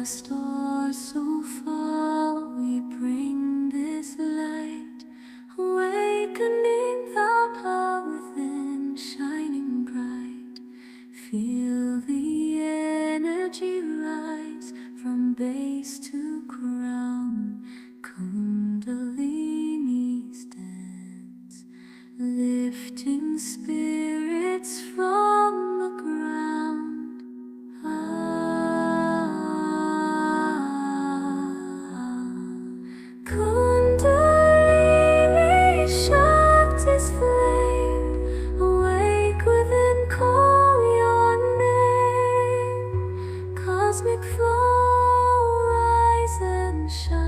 a star so far, we bring this light, awakening the power within, shining bright. Feel the energy rise from base to crown. Kundalini's dance, lifting spirits from the ground. Kundalini Shakti's flame, awake within, call your name. Cosmic flow, rise and shine.